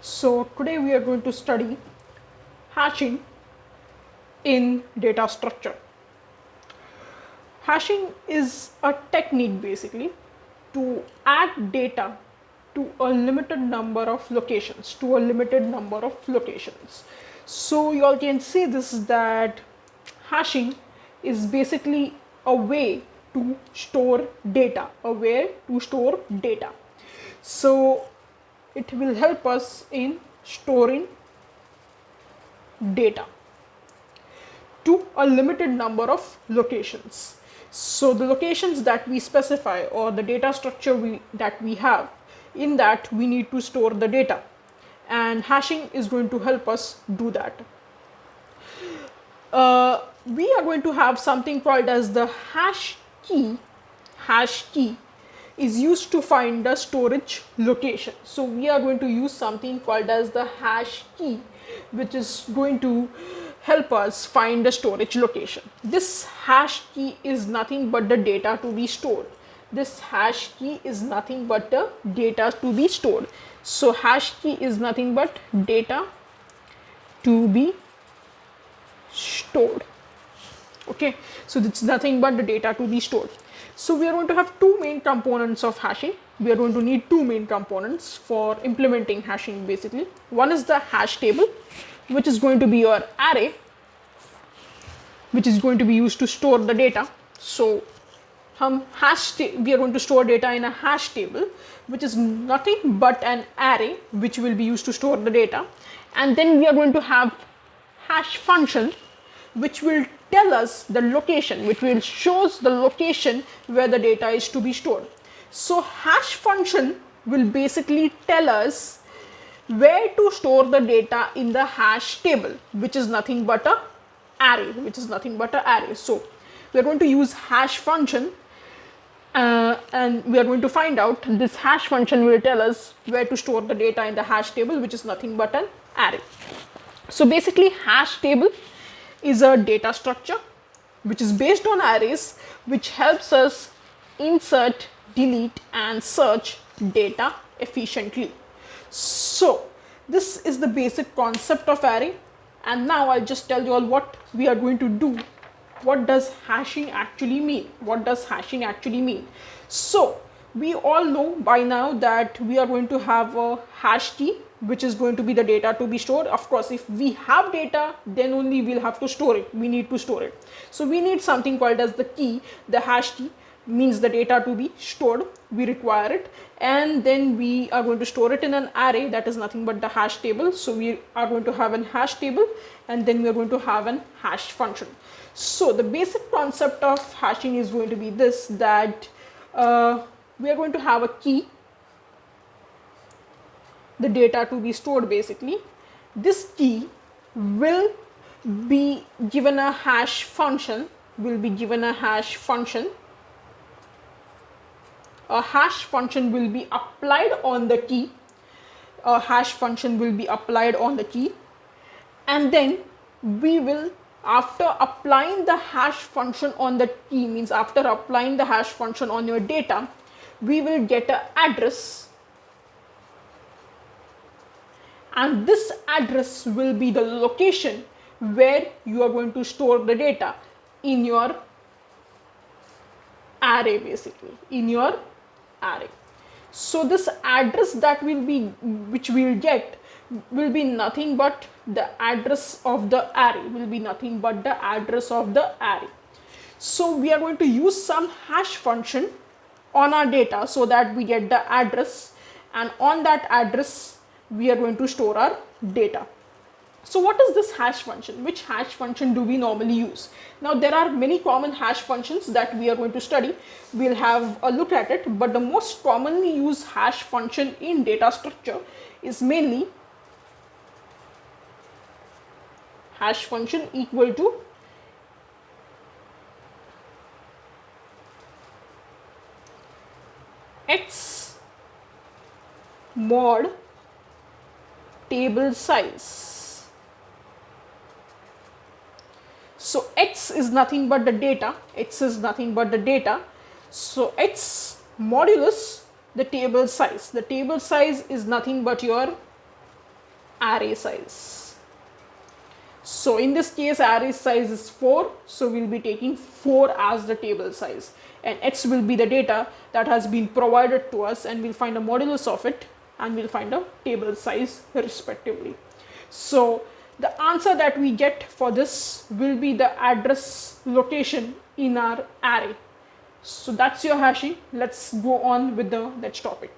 So today we are going to study hashing in data structure. Hashing is a technique basically to add data to a limited number of locations, So you all can see this, that hashing is basically a way to store data, So it will help us in storing data to a limited number of locations. So the locations that we specify, or the data structure that we have, in that we need to store the data, and hashing is going to help us do that. We are going to have something called as the hash key. Hash key is used to find the storage location. So we are going to use something called as the hash key, which is going to help us find the storage location. This hash key is nothing but the data to be stored. This hash key is nothing but the data to be stored. So hash key is nothing but data to be stored. Okay, so it's nothing but the data to be stored. So we are going to have two main components of hashing. We are going to need two main components for implementing hashing basically. One is the hash table, which is going to be your array, which is going to be used to store the data. So we are going to store data in a hash table, which is nothing but an array which will be used to store the data. And then we are going to have hash function, which will tell us the location, which will shows the location where the data is to be stored. So hash function will basically tell us where to store the data in the hash table, which is nothing but a array. So we are going to use hash function, and we are going to find out this hash function will tell us where to store the data in the hash table, which is nothing but an array. So basically hash table is a data structure which is based on arrays, which helps us insert, delete and search data efficiently. So this is the basic concept of array, and now I'll just tell you all what we are going to do. What does hashing actually mean? So we all know by now that we are going to have a hash key, which is going to be the data to be stored. Of course, if we have data, then only we'll have to store it. We need to store it. So we need something called as the key. The hash key means the data to be stored. We require it, and then we are going to store it in an array that is nothing but the hash table. So we are going to have an hash table, and then we are going to have an hash function. So the basic concept of hashing is going to be this, that we are going to have a key, the data to be stored basically. This key will be given a hash function, a hash function will be applied on the key, and then we will, after applying the hash function on the key, means after applying the hash function on your data, we will get an address, and this address will be the location where you are going to store the data in your array, So this address which we will get will be nothing but the address of the array. So we are going to use some hash function on our data so that we get the address, and on that address we are going to store our data. So what is this hash function? Which hash function do we normally use? Now there are many common hash functions that we are going to study. We'll have a look at it, but the most commonly used hash function in data structure is mainly hash function equal to x mod table size. So x is nothing but the data. So x modulus the table size. The table size is nothing but your array size. So in this case, array size is 4. So we'll be taking 4 as the table size, and x will be the data that has been provided to us, and we'll find a modulus of it, and we'll find a table size respectively. So the answer that we get for this will be the address location in our array. So that's your hashing. Let's go on with the next topic.